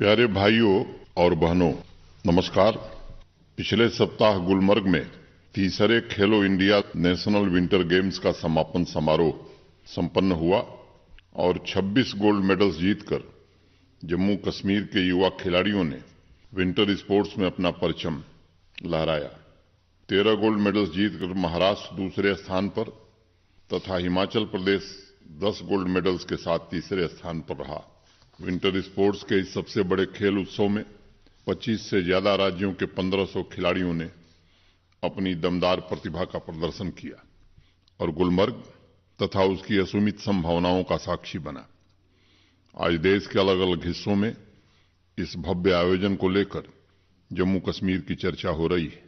प्यारे भाइयों और बहनों, नमस्कार। पिछले सप्ताह गुलमर्ग में तीसरे खेलो इंडिया नेशनल विंटर गेम्स का समापन समारोह संपन्न हुआ और 26 गोल्ड मेडल्स जीतकर जम्मू कश्मीर के युवा खिलाड़ियों ने विंटर स्पोर्ट्स में अपना परचम लहराया। 13 गोल्ड मेडल्स जीतकर महाराष्ट्र दूसरे स्थान पर तथा हिमाचल प्रदेश 10 गोल्ड मेडल्स के साथ तीसरे स्थान पर रहा। विंटर स्पोर्ट्स के इस सबसे बड़े खेल उत्सव में 25 से ज्यादा राज्यों के 1500 खिलाड़ियों ने अपनी दमदार प्रतिभा का प्रदर्शन किया और गुलमर्ग तथा उसकी असीमित संभावनाओं का साक्षी बना। आज देश के अलग अलग हिस्सों में इस भव्य आयोजन को लेकर जम्मू कश्मीर की चर्चा हो रही है।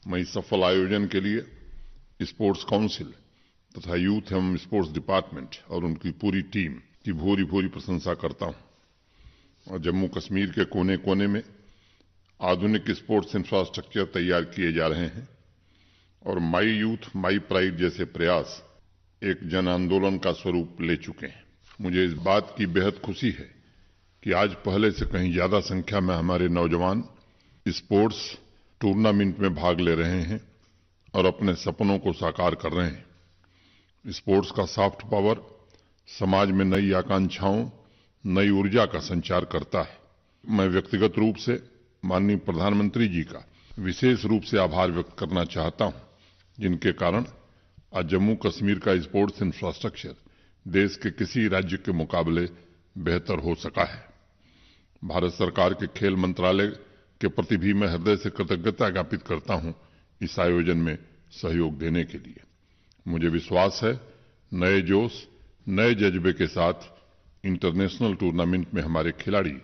मैं इस सफल आयोजन के लिए स्पोर्ट्स काउंसिल तथा यूथ एवं स्पोर्ट्स डिपार्टमेंट और उनकी पूरी टीम की भूरी भूरी प्रशंसा करता हूं। और जम्मू कश्मीर के कोने कोने में आधुनिक स्पोर्ट्स इंफ्रास्ट्रक्चर तैयार किए जा रहे हैं और माई यूथ माई प्राइड जैसे प्रयास एक जन आंदोलन का स्वरूप ले चुके हैं। मुझे इस बात की बेहद खुशी है कि आज पहले से कहीं ज्यादा संख्या में हमारे नौजवान स्पोर्ट्स टूर्नामेंट में भाग ले रहे हैं और अपने सपनों को साकार कर रहे हैं। स्पोर्ट्स का सॉफ्ट पावर समाज में नई आकांक्षाओं, नई ऊर्जा का संचार करता है। मैं व्यक्तिगत रूप से माननीय प्रधानमंत्री जी का विशेष रूप से आभार व्यक्त करना चाहता हूं, जिनके कारण आज जम्मू कश्मीर का स्पोर्ट्स इंफ्रास्ट्रक्चर देश के किसी राज्य के मुकाबले बेहतर हो सका है। भारत सरकार के खेल मंत्रालय के प्रति भी मैं हृदय से कृतज्ञता ज्ञापित करता हूं इस आयोजन में सहयोग देने के लिए। मुझे विश्वास है नए जोश, नए जज्बे के साथ इंटरनेशनल टूर्नामेंट में हमारे खिलाड़ी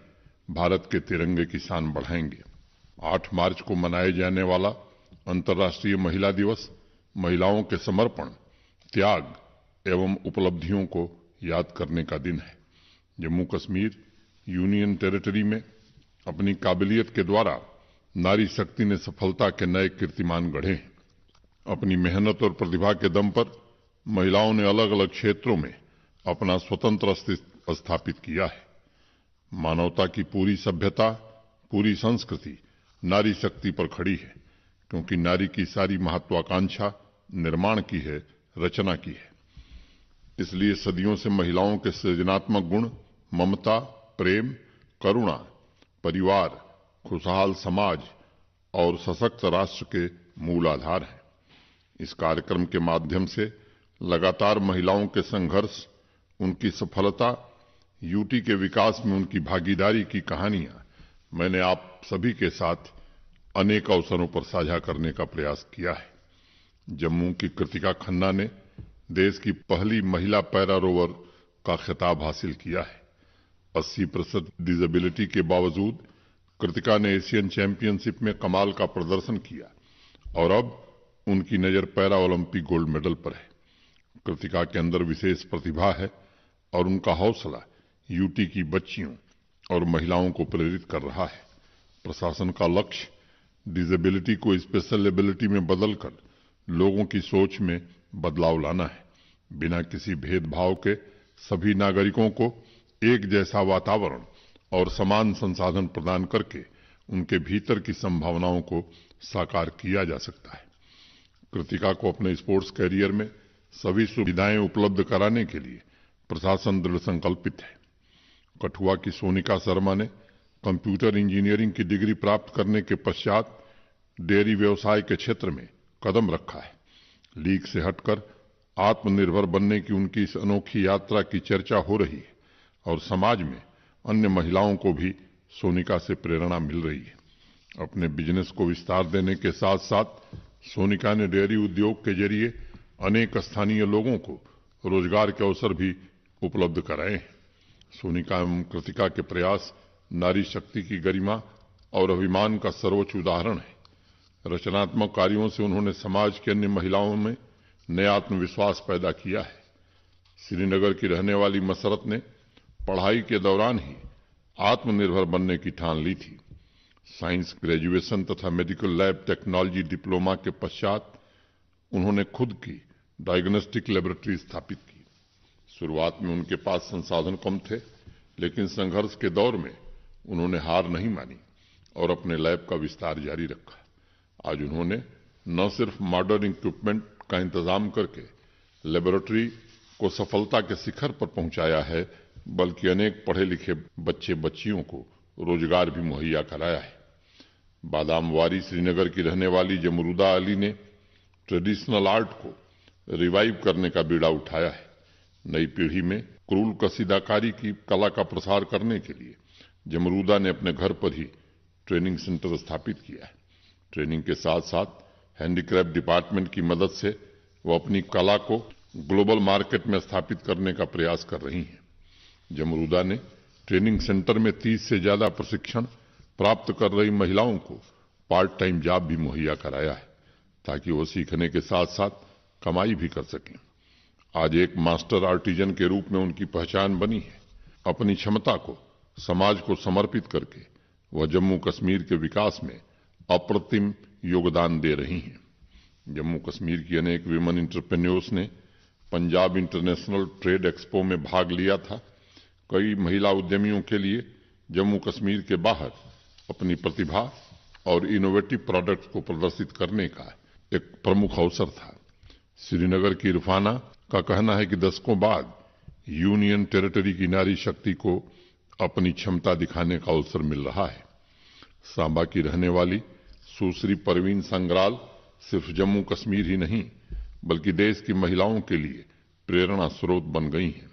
भारत के तिरंगे की शान बढ़ाएंगे। 8 मार्च को मनाए जाने वाला अंतर्राष्ट्रीय महिला दिवस महिलाओं के समर्पण, त्याग एवं उपलब्धियों को याद करने का दिन है। जम्मू कश्मीर यूनियन टेरिटरी में अपनी काबिलियत के द्वारा नारी शक्ति ने सफलता के नए कीर्तिमान गढ़े हैं। अपनी मेहनत और प्रतिभा के दम पर महिलाओं ने अलग अलग क्षेत्रों में अपना स्वतंत्र अस्तित्व स्थापित किया है। मानवता की पूरी सभ्यता, पूरी संस्कृति नारी शक्ति पर खड़ी है, क्योंकि नारी की सारी महत्वाकांक्षा निर्माण की है, रचना की है। इसलिए सदियों से महिलाओं के सृजनात्मक गुण ममता, प्रेम, करुणा, परिवार, खुशहाल समाज और सशक्त राष्ट्र के मूल आधार हैं। इस कार्यक्रम के माध्यम से लगातार महिलाओं के संघर्ष, उनकी सफलता, यूटी के विकास में उनकी भागीदारी की कहानियां मैंने आप सभी के साथ अनेक अवसरों पर साझा करने का प्रयास किया है। जम्मू की कृतिका खन्ना ने देश की पहली महिला पैरा रोवर का खिताब हासिल किया है। 80% डिसेबिलिटी के बावजूद कृतिका ने एशियन चैंपियनशिप में कमाल का प्रदर्शन किया और अब उनकी नजर पैरा ओलंपिक गोल्ड मेडल पर है। कृतिका के अंदर विशेष प्रतिभा है और उनका हौसला यूटी की बच्चियों और महिलाओं को प्रेरित कर रहा है। प्रशासन का लक्ष्य डिसेबिलिटी को स्पेशल एबिलिटी में बदलकर लोगों की सोच में बदलाव लाना है। बिना किसी भेदभाव के सभी नागरिकों को एक जैसा वातावरण और समान संसाधन प्रदान करके उनके भीतर की संभावनाओं को साकार किया जा सकता है। कृतिका को अपने स्पोर्ट्स कैरियर में सभी सुविधाएं उपलब्ध कराने के लिए प्रशासन दृढ़ संकल्पित है। कठुआ की सोनिका शर्मा ने कंप्यूटर इंजीनियरिंग की डिग्री प्राप्त करने के पश्चात डेयरी व्यवसाय के क्षेत्र में कदम रखा है। लीग से हटकर आत्मनिर्भर बनने की उनकी इस अनोखी यात्रा की चर्चा हो रही है और समाज में अन्य महिलाओं को भी सोनिका से प्रेरणा मिल रही है। अपने बिजनेस को विस्तार देने के साथ साथ सोनिका ने डेयरी उद्योग के जरिए अनेक स्थानीय लोगों को रोजगार के अवसर भी उपलब्ध कराए हैं। सोनिका एवं कृतिका के प्रयास नारी शक्ति की गरिमा और अभिमान का सर्वोच्च उदाहरण है। रचनात्मक कार्यों से उन्होंने समाज की अन्य महिलाओं में नया आत्मविश्वास पैदा किया है। श्रीनगर की रहने वाली मसरत ने पढ़ाई के दौरान ही आत्मनिर्भर बनने की ठान ली थी। साइंस ग्रेजुएशन तथा मेडिकल लैब टेक्नोलॉजी डिप्लोमा के पश्चात उन्होंने खुद की डायग्नोस्टिक लेबोरेटरी स्थापित की। शुरुआत में उनके पास संसाधन कम थे, लेकिन संघर्ष के दौर में उन्होंने हार नहीं मानी और अपने लैब का विस्तार जारी रखा। आज उन्होंने न सिर्फ मॉडर्न इक्विपमेंट का इंतजाम करके लेबोरेटरी को सफलता के शिखर पर पहुंचाया है, बल्कि अनेक पढ़े लिखे बच्चे बच्चियों को रोजगार भी मुहैया कराया है। बादामवारी श्रीनगर की रहने वाली जमरूदा अली ने ट्रेडिशनल आर्ट को रिवाइव करने का बीड़ा उठाया है। नई पीढ़ी में क्रूल कसीदाकारी की कला का प्रसार करने के लिए जमरूदा ने अपने घर पर ही ट्रेनिंग सेंटर स्थापित किया है। ट्रेनिंग के साथ साथ हैंडीक्राफ्ट डिपार्टमेंट की मदद से वो अपनी कला को ग्लोबल मार्केट में स्थापित करने का प्रयास कर रही हैं। जमरूदा ने ट्रेनिंग सेंटर में 30 से ज्यादा प्रशिक्षण प्राप्त कर रही महिलाओं को पार्ट टाइम जॉब भी मुहैया कराया है, ताकि वो सीखने के साथ साथ कमाई भी कर सकें। आज एक मास्टर आर्टिजन के रूप में उनकी पहचान बनी है। अपनी क्षमता को समाज को समर्पित करके वह जम्मू कश्मीर के विकास में अप्रतिम योगदान दे रही हैं। जम्मू कश्मीर की अनेक विमेन एंटरप्रेन्योर्स ने पंजाब इंटरनेशनल ट्रेड एक्सपो में भाग लिया था। कई महिला उद्यमियों के लिए जम्मू कश्मीर के बाहर अपनी प्रतिभा और इनोवेटिव प्रोडक्ट्स को प्रदर्शित करने का एक प्रमुख अवसर था। श्रीनगर की इरफाना का कहना है कि दशकों बाद यूनियन टेरिटरी की नारी शक्ति को अपनी क्षमता दिखाने का अवसर मिल रहा है। सांबा की रहने वाली सुश्री परवीन संग्राल सिर्फ जम्मू कश्मीर ही नहीं, बल्कि देश की महिलाओं के लिए प्रेरणा स्रोत बन गई हैं।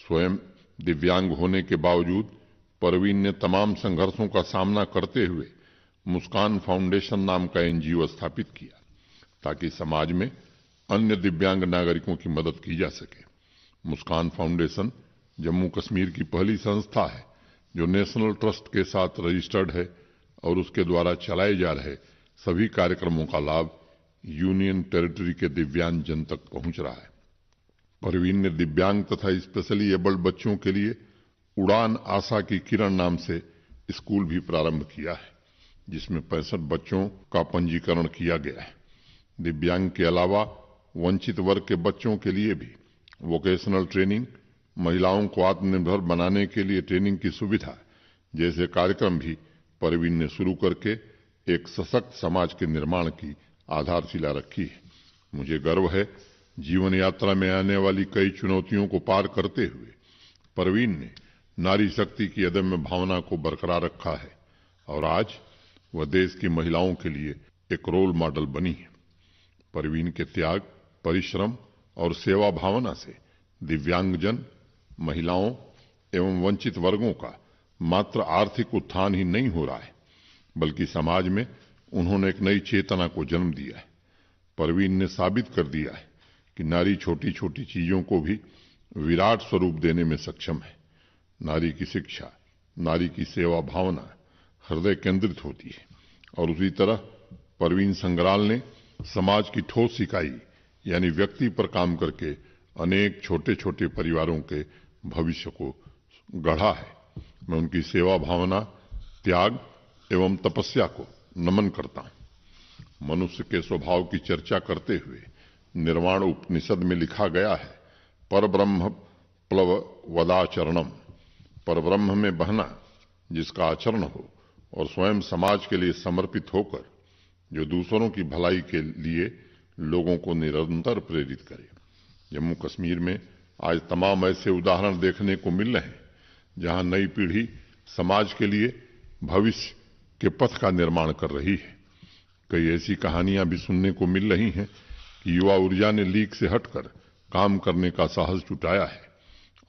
स्वयं दिव्यांग होने के बावजूद परवीन ने तमाम संघर्षों का सामना करते हुए मुस्कान फाउंडेशन नाम का एनजीओ स्थापित किया, ताकि समाज में अन्य दिव्यांग नागरिकों की मदद की जा सके। मुस्कान फाउंडेशन जम्मू कश्मीर की पहली संस्था है जो नेशनल ट्रस्ट के साथ रजिस्टर्ड है और उसके द्वारा चलाए जा रहे सभी कार्यक्रमों का लाभ यूनियन टेरिटरी के दिव्यांग जन तक पहुंच रहा है। परवीन ने दिव्यांग तथा स्पेशली एबल्ड बच्चों के लिए उड़ान आशा की किरण नाम से स्कूल भी प्रारंभ किया है, जिसमें 65 बच्चों का पंजीकरण किया गया है। दिव्यांग के अलावा वंचित वर्ग के बच्चों के लिए भी वोकेशनल ट्रेनिंग, महिलाओं को आत्मनिर्भर बनाने के लिए ट्रेनिंग की सुविधा जैसे कार्यक्रम भी परवीन ने शुरू करके एक सशक्त समाज के निर्माण की आधारशिला रखी है। मुझे गर्व है, जीवन यात्रा में आने वाली कई चुनौतियों को पार करते हुए परवीन ने नारी शक्ति की अदम्य भावना को बरकरार रखा है और आज वह देश की महिलाओं के लिए एक रोल मॉडल बनी है। परवीन के त्याग, परिश्रम और सेवा भावना से दिव्यांगजन, महिलाओं एवं वंचित वर्गों का मात्र आर्थिक उत्थान ही नहीं हो रहा है, बल्कि समाज में उन्होंने एक नई चेतना को जन्म दिया है। परवीन ने साबित कर दिया है कि नारी छोटी छोटी चीजों को भी विराट स्वरूप देने में सक्षम है। नारी की शिक्षा, नारी की सेवा भावना हृदय केंद्रित होती है और उसी तरह परवीन संग्राल ने समाज की ठोस इकाई यानी व्यक्ति पर काम करके अनेक छोटे छोटे परिवारों के भविष्य को गढ़ा है। मैं उनकी सेवा भावना, त्याग एवं तपस्या को नमन करता हूं। मनुष्य के स्वभाव की चर्चा करते हुए निर्वाण उपनिषद में लिखा गया है, परब्रह्म प्लव वदाचरणम, परब्रह्म में बहना जिसका आचरण हो और स्वयं समाज के लिए समर्पित होकर जो दूसरों की भलाई के लिए लोगों को निरंतर प्रेरित करे। जम्मू कश्मीर में आज तमाम ऐसे उदाहरण देखने को मिल रहे हैं जहां नई पीढ़ी समाज के लिए भविष्य के पथ का निर्माण कर रही है। कई ऐसी कहानियां भी सुनने को मिल रही हैं कि युवा ऊर्जा ने लीक से हटकर काम करने का साहस जुटाया है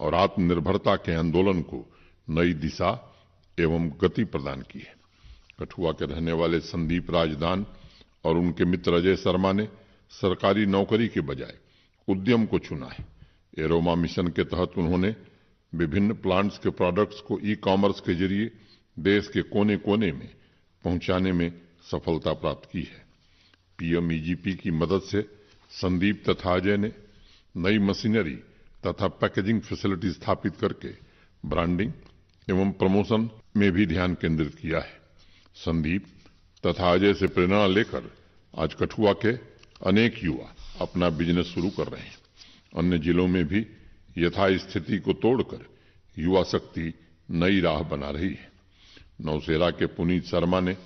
और आत्मनिर्भरता के आंदोलन को नई दिशा एवं गति प्रदान की है। कठुआ के रहने वाले संदीप राजदान और उनके मित्र अजय शर्मा ने सरकारी नौकरी के बजाय उद्यम को चुना है। एरोमा मिशन के तहत उन्होंने विभिन्न प्लांट्स के प्रोडक्ट्स को ई-कॉमर्स के जरिए देश के कोने कोने में पहुंचाने में सफलता प्राप्त की है। पीएमईजीपी की मदद से संदीप तथा अजय ने नई मशीनरी तथा पैकेजिंग फैसिलिटी स्थापित करके ब्रांडिंग एवं प्रमोशन में भी ध्यान केंद्रित किया है। संदीप तथा अजय से प्रेरणा लेकर आज कठुआ के अनेक युवा अपना बिजनेस शुरू कर रहे हैं। अन्य जिलों में भी यथास्थिति को तोड़कर युवा शक्ति नई राह बना रही है। नौशेरा के पुनीत शर्मा ने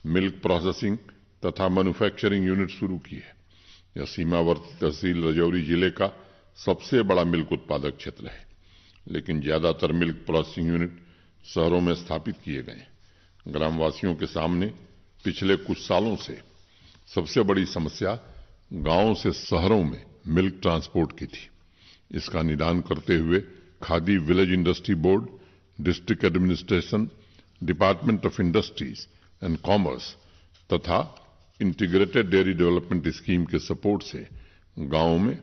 मिल्क प्रोसेसिंग तथा मैन्युफैक्चरिंग यूनिट शुरू की है। यह सीमावर्ती तहसील राजौरी जिले का सबसे बड़ा मिल्क उत्पादक क्षेत्र है, लेकिन ज्यादातर मिल्क प्रोसेसिंग यूनिट शहरों में स्थापित किए गए। ग्रामवासियों के सामने पिछले कुछ सालों से सबसे बड़ी समस्या गांवों से शहरों में मिल्क ट्रांसपोर्ट की थी। इसका निदान करते हुए khadi village industry board, district administration, department of industries and commerce तथा इंटीग्रेटेड डेयरी डेवलपमेंट स्कीम के सपोर्ट से गांवों में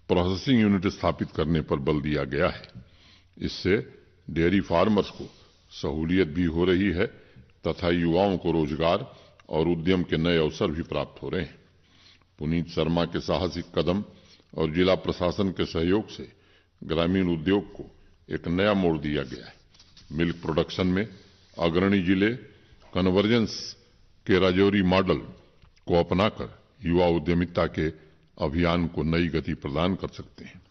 प्रोसेसिंग यूनिट स्थापित करने पर बल दिया गया है। इससे डेयरी फार्मर्स को सहूलियत भी हो रही है तथा युवाओं को रोजगार और उद्यम के नए अवसर भी प्राप्त हो रहे हैं। पुनीत शर्मा के साहसिक कदम और जिला प्रशासन के सहयोग से ग्रामीण उद्योग को एक नया मोड़ दिया गया है। मिल्क प्रोडक्शन में अग्रणी जिले कन्वर्जेंस के राजौरी मॉडल को अपनाकर युवा उद्यमिता के अभियान को नई गति प्रदान कर सकते हैं।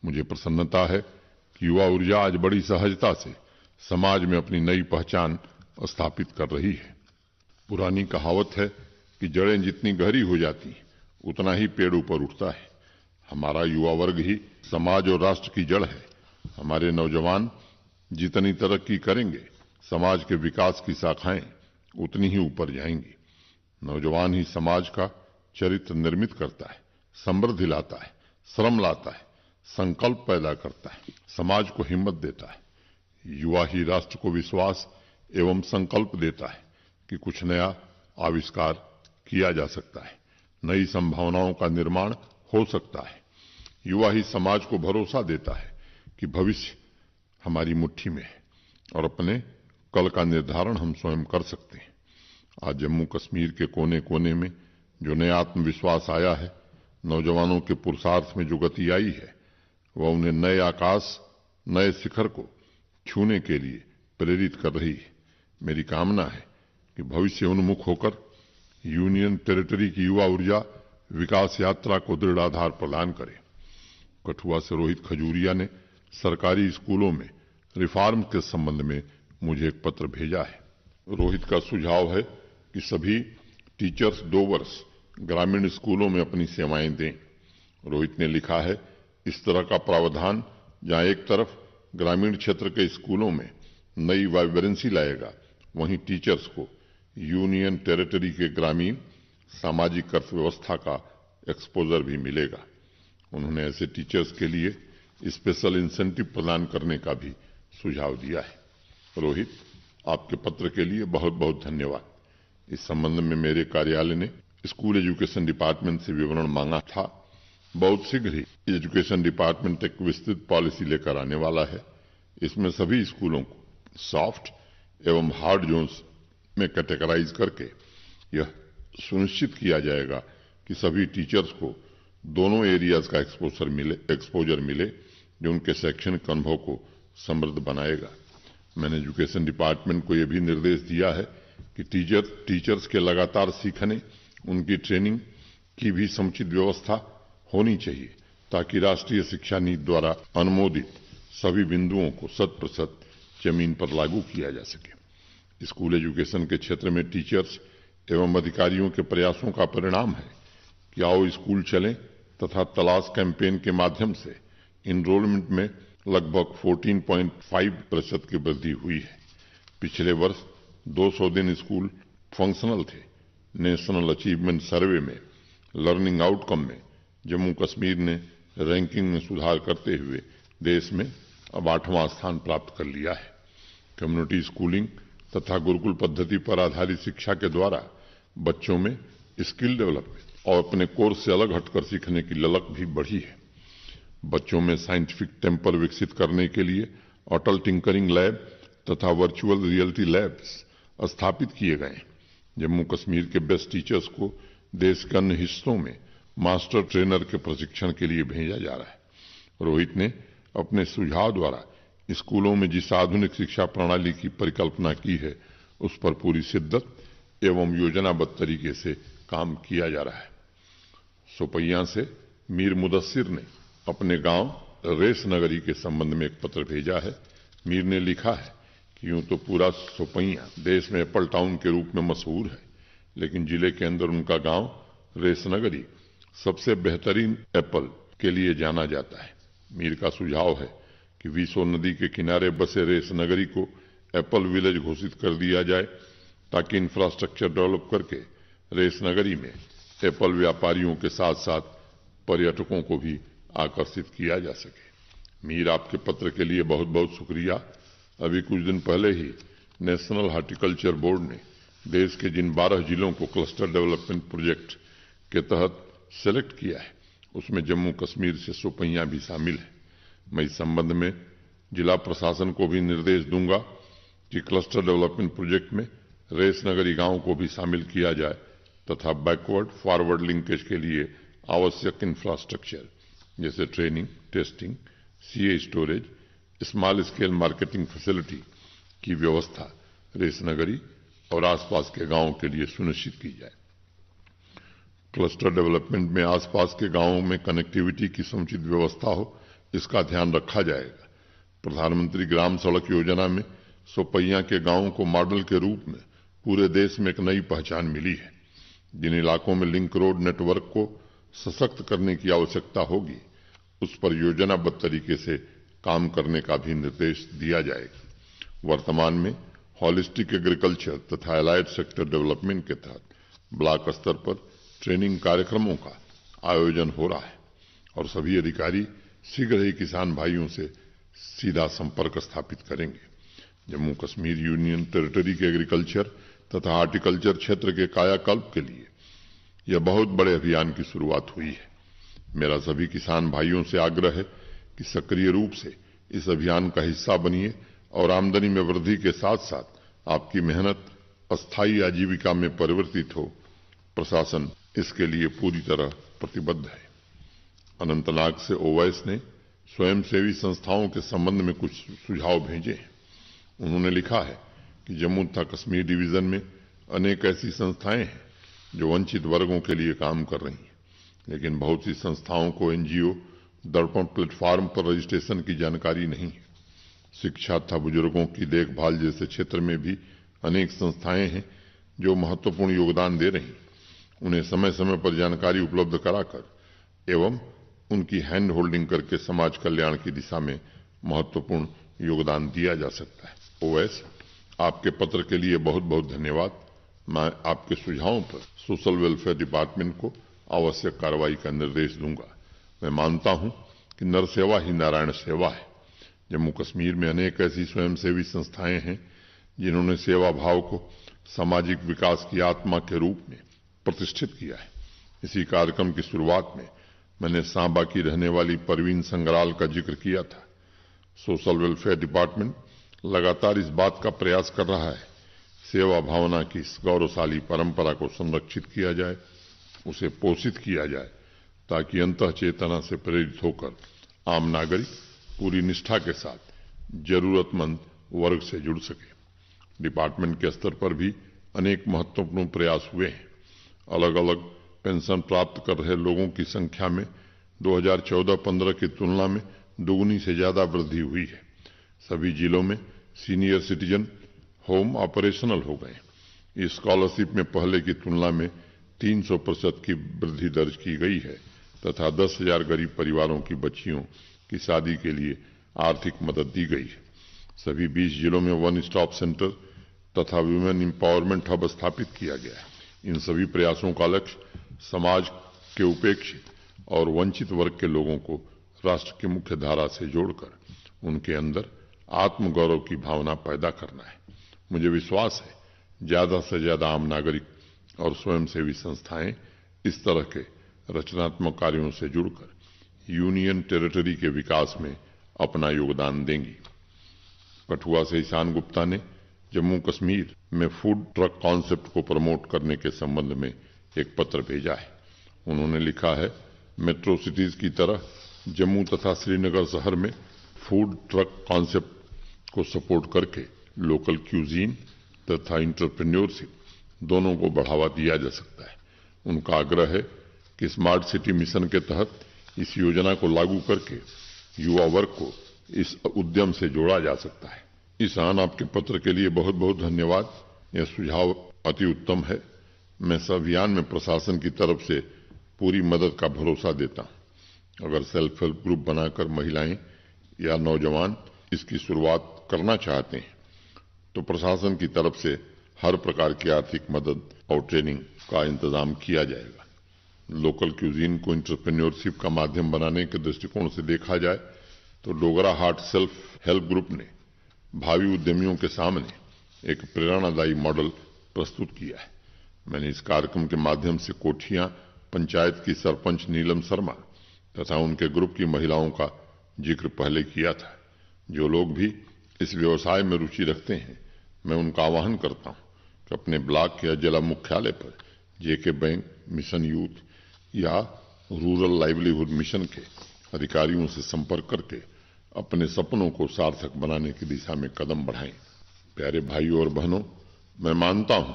मुझे प्रसन्नता है कि युवा ऊर्जा आज बड़ी सहजता से समाज में अपनी नई पहचान स्थापित कर रही है। पुरानी कहावत है कि जड़ें जितनी गहरी हो जाती उतना ही पेड़ ऊपर उठता है। हमारा युवा वर्ग ही समाज और राष्ट्र की जड़ है। हमारे नौजवान जितनी तरक्की करेंगे, समाज के विकास की शाखाएं उतनी ही ऊपर जाएंगी। नौजवान ही समाज का चरित्र निर्मित करता है, समृद्धि लाता है, श्रम लाता है, संकल्प पैदा करता है, समाज को हिम्मत देता है। युवा ही राष्ट्र को विश्वास एवं संकल्प देता है कि कुछ नया आविष्कार किया जा सकता है, नई संभावनाओं का निर्माण हो सकता है। युवा ही समाज को भरोसा देता है कि भविष्य हमारी मुट्ठी में है और अपने कल का निर्धारण हम स्वयं कर सकते हैं। आज जम्मू कश्मीर के कोने कोने में जो नया आत्मविश्वास आया है, नौजवानों के पुरुषार्थ में जो गति आई है, वह उन्हें नए आकाश, नए शिखर को छूने के लिए प्रेरित कर रही है। मेरी कामना है कि भविष्य उन्मुख होकर यूनियन टेरिटरी की युवा ऊर्जा विकास यात्रा को दृढ़ आधार प्रदान करे। कठुआ से रोहित खजूरिया ने सरकारी स्कूलों में रिफॉर्म के संबंध में मुझे एक पत्र भेजा है। रोहित का सुझाव है कि सभी टीचर्स 2 वर्ष ग्रामीण स्कूलों में अपनी सेवाएं दें। रोहित ने लिखा है, इस तरह का प्रावधान जहां एक तरफ ग्रामीण क्षेत्र के स्कूलों में नई वाइब्रेंसी लाएगा, वहीं टीचर्स को यूनियन टेरिटरी के ग्रामीण सामाजिक अर्थव्यवस्था का एक्सपोजर भी मिलेगा। उन्होंने ऐसे टीचर्स के लिए स्पेशल इंसेंटिव प्रदान करने का भी सुझाव दिया है। रोहित, आपके पत्र के लिए बहुत बहुत धन्यवाद। इस संबंध में मेरे कार्यालय ने स्कूल एजुकेशन डिपार्टमेंट से विवरण मांगा था। बहुत शीघ्र ही एजुकेशन डिपार्टमेंट एक विस्तृत पॉलिसी लेकर आने वाला है। इसमें सभी स्कूलों को सॉफ्ट एवं हार्ड जोन्स में कैटेगराइज करके यह सुनिश्चित किया जाएगा कि सभी टीचर्स को दोनों एरियाज का एक्सपोजर मिले जो उनके शैक्षणिक अनुभव को समृद्ध बनाएगा। मैंने एजुकेशन डिपार्टमेंट को यह भी निर्देश दिया है कि टीचर्स के लगातार सीखने, उनकी ट्रेनिंग की भी समुचित व्यवस्था होनी चाहिए ताकि राष्ट्रीय शिक्षा नीति द्वारा अनुमोदित सभी बिंदुओं को 100% जमीन पर लागू किया जा सके। स्कूल एजुकेशन के क्षेत्र में टीचर्स एवं अधिकारियों के प्रयासों का परिणाम है कि आओ स्कूल चलें तथा तलाश कैंपेन के माध्यम से इनरोलमेंट में लगभग 14.5% की वृद्धि हुई है। पिछले वर्ष 200 दिन स्कूल फंक्शनल थे। नेशनल अचीवमेंट सर्वे में लर्निंग आउटकम में जम्मू कश्मीर ने रैंकिंग में सुधार करते हुए देश में अब 8वां स्थान प्राप्त कर लिया है। कम्युनिटी स्कूलिंग तथा गुरुकुल पद्धति पर आधारित शिक्षा के द्वारा बच्चों में स्किल डेवलपमेंट और अपने कोर्स से अलग हटकर सीखने की ललक भी बढ़ी है। बच्चों में साइंटिफिक टेम्पर विकसित करने के लिए अटल टिंकरिंग लैब तथा वर्चुअल रियलिटी लैब्स स्थापित किए गए। जम्मू कश्मीर के बेस्ट टीचर्स को देश के अन्य हिस्सों में मास्टर ट्रेनर के प्रशिक्षण के लिए भेजा जा रहा है। रोहित ने अपने सुझाव द्वारा स्कूलों में जिस आधुनिक शिक्षा प्रणाली की परिकल्पना की है, उस पर पूरी शिद्दत एवं योजनाबद्ध तरीके से काम किया जा रहा है। सोपैया से मीर मुदस्सिर ने अपने गांव रेस नगरी के संबंध में एक पत्र भेजा है। मीर ने लिखा है कि यूं तो पूरा सोपैया देश में एप्पल टाउन के रूप में मशहूर है, लेकिन जिले के अंदर उनका गांव रेस नगरी सबसे बेहतरीन एप्पल के लिए जाना जाता है। मीर का सुझाव है कि विसो नदी के किनारे बसे रेस नगरी को एप्पल विलेज घोषित कर दिया जाए, ताकि इंफ्रास्ट्रक्चर डेवलप करके रेस नगरी में एप्पल व्यापारियों के साथ साथ पर्यटकों को भी आकर्षित किया जा सके। मीर, आपके पत्र के लिए बहुत बहुत शुक्रिया। अभी कुछ दिन पहले ही नेशनल हॉर्टिकल्चर बोर्ड ने देश के जिन 12 जिलों को क्लस्टर डेवलपमेंट प्रोजेक्ट के तहत सेलेक्ट किया है, उसमें जम्मू कश्मीर से सोपैया भी शामिल है। मैं इस संबंध में जिला प्रशासन को भी निर्देश दूंगा कि क्लस्टर डेवलपमेंट प्रोजेक्ट में रेस नगरी गांव को भी शामिल किया जाए तथा बैकवर्ड फॉरवर्ड लिंकेज के लिए आवश्यक इंफ्रास्ट्रक्चर जैसे training, testing, CA storage, small scale marketing facility की व्यवस्था रेस नगरी और आसपास के गांवों के लिए सुनिश्चित की जाए। क्लस्टर डेवलपमेंट में आसपास के गांवों में कनेक्टिविटी की समुचित व्यवस्था हो, इसका ध्यान रखा जाएगा। प्रधानमंत्री ग्राम सड़क योजना में सोपैया के गांवों को मॉडल के रूप में पूरे देश में एक नई पहचान मिली है। जिन इलाकों में लिंक रोड नेटवर्क को सशक्त करने की आवश्यकता होगी, उस पर योजनाबद्ध तरीके से काम करने का भी निर्देश दिया जाएगा। वर्तमान में हॉलिस्टिक एग्रीकल्चर तथा एलाइड सेक्टर डेवलपमेंट के तहत ब्लॉक स्तर पर ट्रेनिंग कार्यक्रमों का आयोजन हो रहा है और सभी अधिकारी शीघ्र ही किसान भाइयों से सीधा संपर्क स्थापित करेंगे। जम्मू कश्मीर यूनियन टेरिटरी के एग्रीकल्चर तथा हॉर्टिकल्चर क्षेत्र के कायाकल्प के लिए यह बहुत बड़े अभियान की शुरुआत हुई है। मेरा सभी किसान भाइयों से आग्रह है कि सक्रिय रूप से इस अभियान का हिस्सा बनिए और आमदनी में वृद्धि के साथ साथ आपकी मेहनत अस्थायी आजीविका में परिवर्तित हो। प्रशासन इसके लिए पूरी तरह प्रतिबद्ध है। अनंतनाग से ओवैस ने स्वयंसेवी संस्थाओं के संबंध में कुछ सुझाव भेजे हैं। उन्होंने लिखा है कि जम्मू तथा कश्मीर डिवीजन में अनेक ऐसी संस्थाएं हैं जो वंचित वर्गों के लिए काम कर रही हैं, लेकिन बहुत सी संस्थाओं को एनजीओ दर्पण प्लेटफॉर्म पर रजिस्ट्रेशन की जानकारी नहीं है। शिक्षा तथा बुजुर्गों की देखभाल जैसे क्षेत्र में भी अनेक संस्थाएं हैं जो महत्वपूर्ण योगदान दे रही हैं। उन्हें समय समय पर जानकारी उपलब्ध कराकर एवं उनकी हैंड होल्डिंग करके समाज कल्याण की दिशा में महत्वपूर्ण योगदान दिया जा सकता है। ओवैस, आपके पत्र के लिए बहुत बहुत धन्यवाद। मैं आपके सुझावों पर सोशल वेलफेयर डिपार्टमेंट को आवश्यक कार्रवाई का निर्देश दूंगा। मैं मानता हूं कि नर सेवा ही नारायण सेवा है। जम्मू कश्मीर में अनेक ऐसी स्वयंसेवी संस्थाएं हैं जिन्होंने सेवा भाव को सामाजिक विकास की आत्मा के रूप में प्रतिष्ठित किया है। इसी कार्यक्रम की शुरुआत में मैंने सांबा की रहने वाली परवीन संगराल का जिक्र किया था। सोशल वेलफेयर डिपार्टमेंट लगातार इस बात का प्रयास कर रहा है सेवा भावना की इस गौरवशाली परंपरा को संरक्षित किया जाए, उसे पोषित किया जाए, ताकि अंतः चेतना से प्रेरित होकर आम नागरिक पूरी निष्ठा के साथ जरूरतमंद वर्ग से जुड़ सके। डिपार्टमेंट के स्तर पर भी अनेक महत्वपूर्ण प्रयास हुए हैं। अलग अलग पेंशन प्राप्त कर रहे लोगों की संख्या में 2014-15 की तुलना में दुगुनी से ज्यादा वृद्धि हुई है। सभी जिलों में सीनियर सिटीजन होम ऑपरेशनल हो गए। इस स्कॉलरशिप में पहले की तुलना में 300% की वृद्धि दर्ज की गई है तथा 10,000 गरीब परिवारों की बच्चियों की शादी के लिए आर्थिक मदद दी गई है। सभी 20 जिलों में वन स्टॉप सेंटर तथा वुमेन एम्पावरमेंट हब स्थापित किया गया है। इन सभी प्रयासों का लक्ष्य समाज के उपेक्षित और वंचित वर्ग के लोगों को राष्ट्र की मुख्य धारा से जोड़कर उनके अंदर आत्मगौरव की भावना पैदा करना है। मुझे विश्वास है ज्यादा से ज्यादा आम नागरिक और स्वयंसेवी संस्थाएं इस तरह के रचनात्मक कार्यों से जुड़कर यूनियन टेरिटरी के विकास में अपना योगदान देंगी। कठुआ से ईशान गुप्ता ने जम्मू कश्मीर में फूड ट्रक कॉन्सेप्ट को प्रमोट करने के संबंध में एक पत्र भेजा है। उन्होंने लिखा है, मेट्रो सिटीज की तरह जम्मू तथा श्रीनगर शहर में फूड ट्रक कॉन्सेप्ट को सपोर्ट करके लोकल क्यूजीन तथा इंटरप्रेन्योरशिप दोनों को बढ़ावा दिया जा सकता है। उनका आग्रह है कि स्मार्ट सिटी मिशन के तहत इस योजना को लागू करके युवा वर्ग को इस उद्यम से जोड़ा जा सकता है। इस आन आपके पत्र के लिए बहुत बहुत धन्यवाद। यह सुझाव अति उत्तम है। मैं इस अभियान में प्रशासन की तरफ से पूरी मदद का भरोसा देता हूं। अगर सेल्फ हेल्प ग्रुप बनाकर महिलाएं या नौजवान इसकी शुरुआत करना चाहते हैं तो प्रशासन की तरफ से हर प्रकार की आर्थिक मदद और ट्रेनिंग का इंतजाम किया जाएगा। लोकल क्यूजीन को एंटरप्रेन्योरशिप का माध्यम बनाने के दृष्टिकोण से देखा जाए तो डोगरा हाट सेल्फ हेल्प ग्रुप ने भावी उद्यमियों के सामने एक प्रेरणादायी मॉडल प्रस्तुत किया है। मैंने इस कार्यक्रम के माध्यम से कोठियां पंचायत की सरपंच नीलम शर्मा तथा उनके ग्रुप की महिलाओं का जिक्र पहले किया था। जो लोग भी इस व्यवसाय में रुचि रखते हैं, मैं उनका आह्वान करता हूं कि अपने ब्लॉक या जिला मुख्यालय पर जेके बैंक, मिशन यूथ या रूरल लाइवलीहुड मिशन के अधिकारियों से संपर्क करके अपने सपनों को सार्थक बनाने की दिशा में कदम बढ़ाएं। प्यारे भाइयों और बहनों, मैं मानता हूं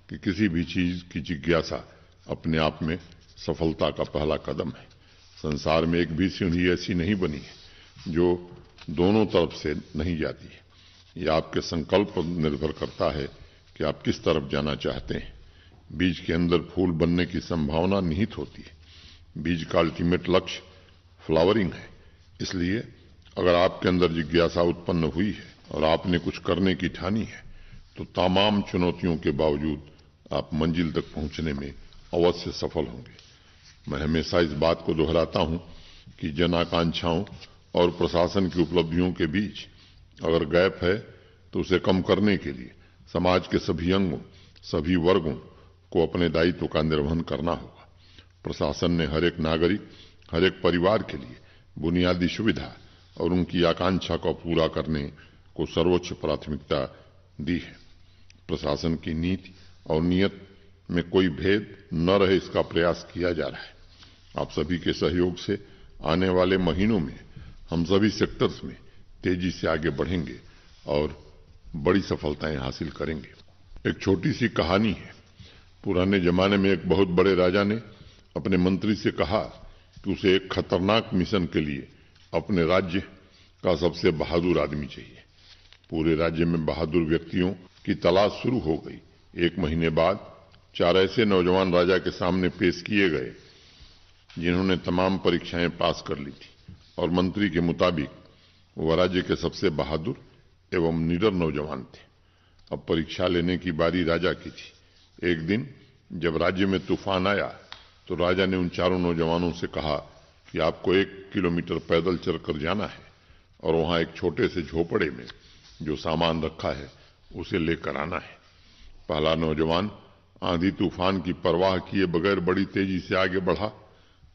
कि किसी भी चीज की जिज्ञासा अपने आप में सफलता का पहला कदम है। संसार में एक भी सीढ़ी ऐसी नहीं बनी है जो दोनों तरफ से नहीं जाती है। यह आपके संकल्प पर निर्भर करता है कि आप किस तरफ जाना चाहते हैं। बीज के अंदर फूल बनने की संभावना निहित होती है। बीज का अल्टीमेट लक्ष्य फ्लावरिंग है। इसलिए अगर आपके अंदर जिज्ञासा उत्पन्न हुई है और आपने कुछ करने की ठानी है तो तमाम चुनौतियों के बावजूद आप मंजिल तक पहुंचने में अवश्य सफल होंगे। मैं हमेशा इस बात को दोहराता हूं कि जन आकांक्षाओं और प्रशासन की उपलब्धियों के बीच अगर गैप है तो उसे कम करने के लिए समाज के सभी अंगों, सभी वर्गों को अपने दायित्व का निर्वहन करना होगा। प्रशासन ने हर एक नागरिक, हर एक परिवार के लिए बुनियादी सुविधा और उनकी आकांक्षा को पूरा करने को सर्वोच्च प्राथमिकता दी है। प्रशासन की नीति और नियत में कोई भेद न रहे, इसका प्रयास किया जा रहा है। आप सभी के सहयोग से आने वाले महीनों में हम सभी सेक्टर्स में तेजी से आगे बढ़ेंगे और बड़ी सफलताएं हासिल करेंगे। एक छोटी सी कहानी है। पुराने जमाने में एक बहुत बड़े राजा ने अपने मंत्री से कहा कि उसे एक खतरनाक मिशन के लिए अपने राज्य का सबसे बहादुर आदमी चाहिए। पूरे राज्य में बहादुर व्यक्तियों की तलाश शुरू हो गई। 1 महीने बाद 4 ऐसे नौजवान राजा के सामने पेश किए गए जिन्होंने तमाम परीक्षाएं पास कर ली थी और मंत्री के मुताबिक वह राज्य के सबसे बहादुर एवं निडर नौजवान थे। अब परीक्षा लेने की बारी राजा की थी। एक दिन जब राज्य में तूफान आया तो राजा ने उन चारों नौजवानों से कहा कि आपको 1 किलोमीटर पैदल चलकर जाना है और वहां एक छोटे से झोपड़े में जो सामान रखा है उसे लेकर आना है। पहला नौजवान आंधी तूफान की परवाह किए बगैर बड़ी तेजी से आगे बढ़ा,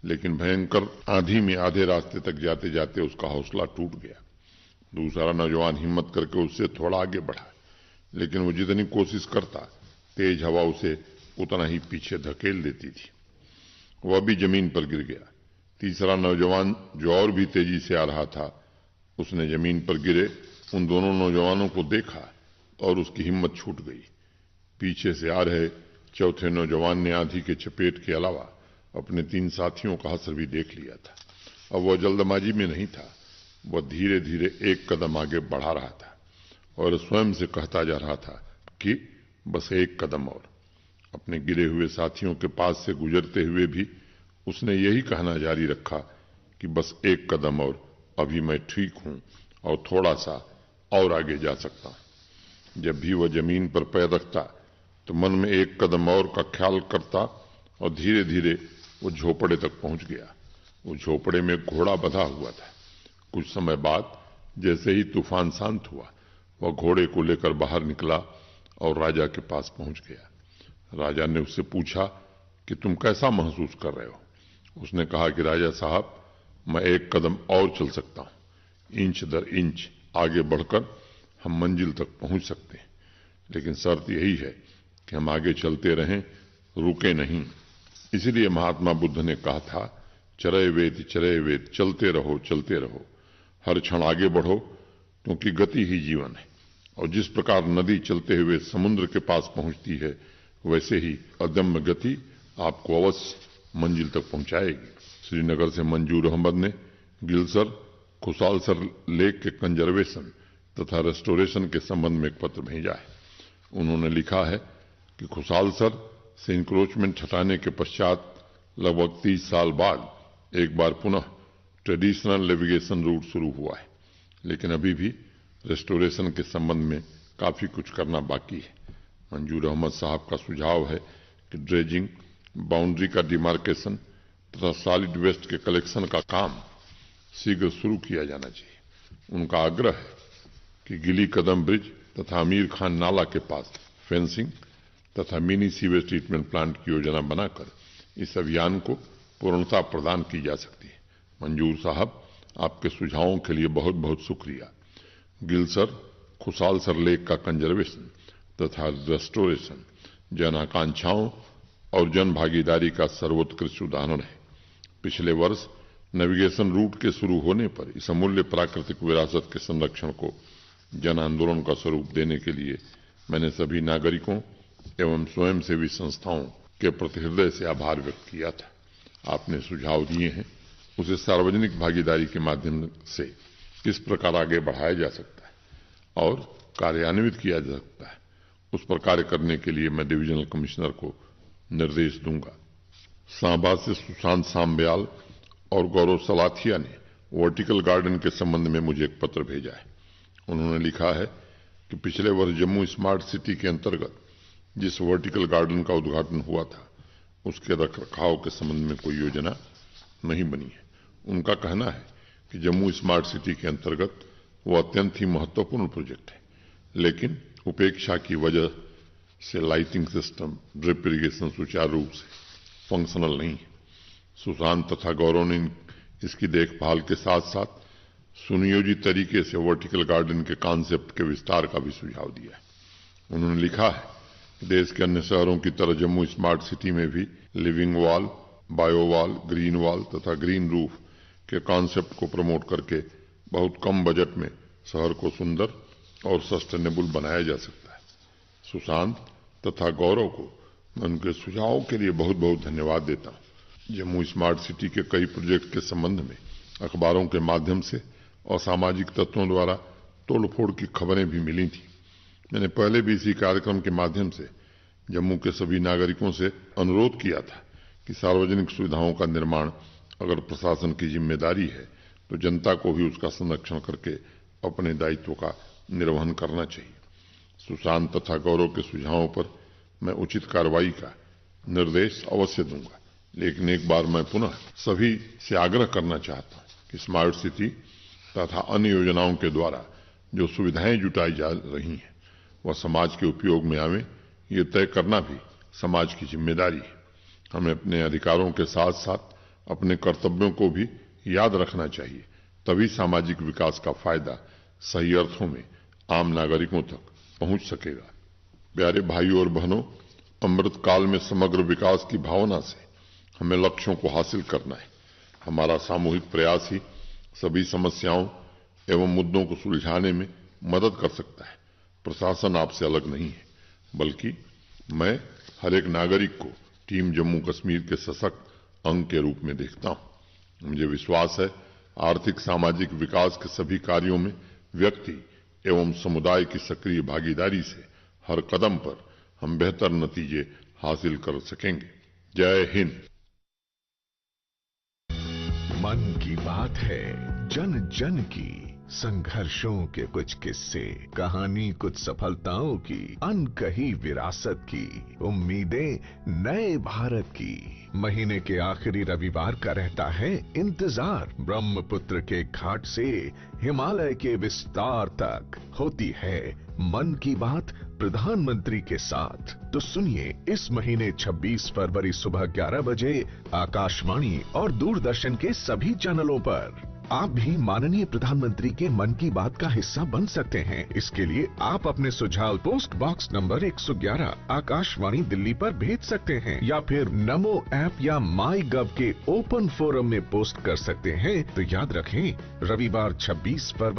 लेकिन भयंकर आंधी में आधे रास्ते तक जाते जाते उसका हौसला टूट गया। दूसरा नौजवान हिम्मत करके उससे थोड़ा आगे बढ़ा, लेकिन वो जितनी कोशिश करता तेज हवा उसे उतना ही पीछे धकेल देती थी। वह भी जमीन पर गिर गया। तीसरा नौजवान जो और भी तेजी से आ रहा था, उसने जमीन पर गिरे उन दोनों नौजवानों को देखा और उसकी हिम्मत छूट गई। पीछे से आ रहे चौथे नौजवान ने आंधी के चपेट के अलावा अपने 3 साथियों का असर भी देख लिया था। अब वह जल्दबाजी में नहीं था, वह धीरे धीरे 1 कदम आगे बढ़ा रहा था और स्वयं से कहता जा रहा था कि बस 1 कदम और। अपने गिरे हुए साथियों के पास से गुजरते हुए भी उसने यही कहना जारी रखा कि बस 1 कदम और, अभी मैं ठीक हूं और थोड़ा सा और आगे जा सकता हूं। जब भी वह जमीन पर पैर रखता तो मन में 1 कदम और का ख्याल करता और धीरे धीरे वो झोपड़े तक पहुंच गया। वो झोपड़े में घोड़ा बंधा हुआ था। कुछ समय बाद जैसे ही तूफान शांत हुआ, वह घोड़े को लेकर बाहर निकला और राजा के पास पहुंच गया। राजा ने उससे पूछा कि तुम कैसा महसूस कर रहे हो? उसने कहा कि राजा साहब, मैं 1 कदम और चल सकता हूं। इंच दर इंच आगे बढ़कर हम मंजिल तक पहुंच सकते हैं, लेकिन शर्त यही है कि हम आगे चलते रहें, रुके नहीं। इसलिए महात्मा बुद्ध ने कहा था, चरय वेद, चलते रहो चलते रहो, हर क्षण आगे बढ़ो, क्योंकि गति ही जीवन है। और जिस प्रकार नदी चलते हुए समुद्र के पास पहुंचती है, वैसे ही अदम्य गति आपको अवश्य मंजिल तक पहुंचाएगी। श्रीनगर से मंजूर अहमद ने गिलसर खुशालसर लेक के कंजर्वेशन तथा रेस्टोरेशन के संबंध में एक पत्र भेजा है। उन्होंने लिखा है कि खुशालसर से इंक्रोचमेंट हटाने के पश्चात लगभग 30 साल बाद एक बार पुनः ट्रेडिशनल नेविगेशन रूट शुरू हुआ है, लेकिन अभी भी रेस्टोरेशन के संबंध में काफी कुछ करना बाकी है। मंजूर अहमद साहब का सुझाव है कि ड्रेजिंग, बाउंड्री का डिमार्केशन तथा सॉलिड वेस्ट के कलेक्शन का काम शीघ्र शुरू किया जाना चाहिए। उनका आग्रह है कि गिली कदम ब्रिज तथा अमीर खान नाला के पास फेंसिंग तथा मिनी सीवेज ट्रीटमेंट प्लांट की योजना बनाकर इस अभियान को पूर्णता प्रदान की जा सकती है। मंजूर साहब, आपके सुझावों के लिए बहुत बहुत शुक्रिया। गिलसर खुशालसर लेक का कंजर्वेशन तथा रेस्टोरेशन जन आकांक्षाओं और जन भागीदारी का सर्वोत्कृष्ट उदाहरण है। पिछले वर्ष नेविगेशन रूट के शुरू होने पर इस अमूल्य प्राकृतिक विरासत के संरक्षण को जन आंदोलन का स्वरूप देने के लिए मैंने सभी नागरिकों एवं स्वयंसेवी संस्थाओं के प्रति हृदय से आभार व्यक्त किया था। आपने सुझाव दिए हैं, उसे सार्वजनिक भागीदारी के माध्यम से किस प्रकार आगे बढ़ाया जा सकता है और कार्यान्वित किया जा सकता है, उस पर कार्य करने के लिए मैं डिविजनल कमिश्नर को निर्देश दूंगा। सांबा से सुशांत सांबयाल और गौरव सलाथिया ने वर्टिकल गार्डन के संबंध में मुझे एक पत्र भेजा है। उन्होंने लिखा है कि पिछले वर्ष जम्मू स्मार्ट सिटी के अंतर्गत जिस वर्टिकल गार्डन का उद्घाटन हुआ था, उसके रखरखाव के संबंध में कोई योजना नहीं बनी है। उनका कहना है कि जम्मू स्मार्ट सिटी के अंतर्गत वो अत्यंत ही महत्वपूर्ण प्रोजेक्ट है, लेकिन उपेक्षा की वजह से लाइटिंग सिस्टम, ड्रिप इरिगेशन सुचारू रूप से फंक्शनल नहीं है। सुशांत तथा गौरव ने इसकी देखभाल के साथ साथ सुनियोजित तरीके से वर्टिकल गार्डन के कॉन्सेप्ट के विस्तार का भी सुझाव दिया है। उन्होंने लिखा है कि देश के अन्य शहरों की तरह जम्मू स्मार्ट सिटी में भी living wall, bio wall, green wall तथा ग्रीन रूफ के कॉन्सेप्ट को प्रमोट करके बहुत कम बजट में शहर को सुंदर और सस्टेनेबल बनाया जा सकता है। सुशांत तथा गौरव को मैं उनके सुझावों के लिए बहुत बहुत धन्यवाद देता हूं। जम्मू स्मार्ट सिटी के कई प्रोजेक्ट के संबंध में अखबारों के माध्यम से और सामाजिक तत्वों द्वारा तोड़फोड़ की खबरें भी मिली थी। मैंने पहले भी इसी कार्यक्रम के माध्यम से जम्मू के सभी नागरिकों से अनुरोध किया था कि सार्वजनिक सुविधाओं का निर्माण अगर प्रशासन की जिम्मेदारी है तो जनता को भी उसका संरक्षण करके अपने दायित्व का निर्वहन करना चाहिए। सुशांत तथा गौरव के सुझावों पर मैं उचित कार्रवाई का निर्देश अवश्य दूंगा, लेकिन एक बार मैं पुनः सभी से आग्रह करना चाहता हूं कि स्मार्ट सिटी तथा अन्य योजनाओं के द्वारा जो सुविधाएं जुटाई जा रही हैं वह समाज के उपयोग में आवे, ये तय करना भी समाज की जिम्मेदारी है। हमें अपने अधिकारों के साथ साथ अपने कर्तव्यों को भी याद रखना चाहिए, तभी सामाजिक विकास का फायदा सही अर्थों में आम नागरिकों तक पहुंच सकेगा। प्यारे भाइयों और बहनों, अमृत काल में समग्र विकास की भावना से हमें लक्ष्यों को हासिल करना है। हमारा सामूहिक प्रयास ही सभी समस्याओं एवं मुद्दों को सुलझाने में मदद कर सकता है। प्रशासन आपसे अलग नहीं है, बल्कि मैं हर एक नागरिक को टीम जम्मू कश्मीर के सशक्त अंग के रूप में देखता हूं। मुझे विश्वास है आर्थिक सामाजिक विकास के सभी कार्यों में व्यक्ति एवं समुदाय की सक्रिय भागीदारी से हर कदम पर हम बेहतर नतीजे हासिल कर सकेंगे। जय हिंद। मन की बात है जन जन की, संघर्षों के कुछ किस्से, कहानी कुछ सफलताओं की, अनकही विरासत की, उम्मीदें नए भारत की। महीने के आखिरी रविवार का रहता है इंतजार। ब्रह्मपुत्र के घाट से हिमालय के विस्तार तक होती है मन की बात प्रधानमंत्री के साथ। तो सुनिए इस महीने 26 फरवरी सुबह 11 बजे आकाशवाणी और दूरदर्शन के सभी चैनलों पर। आप भी माननीय प्रधानमंत्री के मन की बात का हिस्सा बन सकते हैं। इसके लिए आप अपने सुझाव post box number 111 Akashvani Delhi पर भेज सकते हैं, या फिर नमो ऐप या माई गव के ओपन फोरम में पोस्ट कर सकते हैं। तो याद रखें, रविवार 26 फरवरी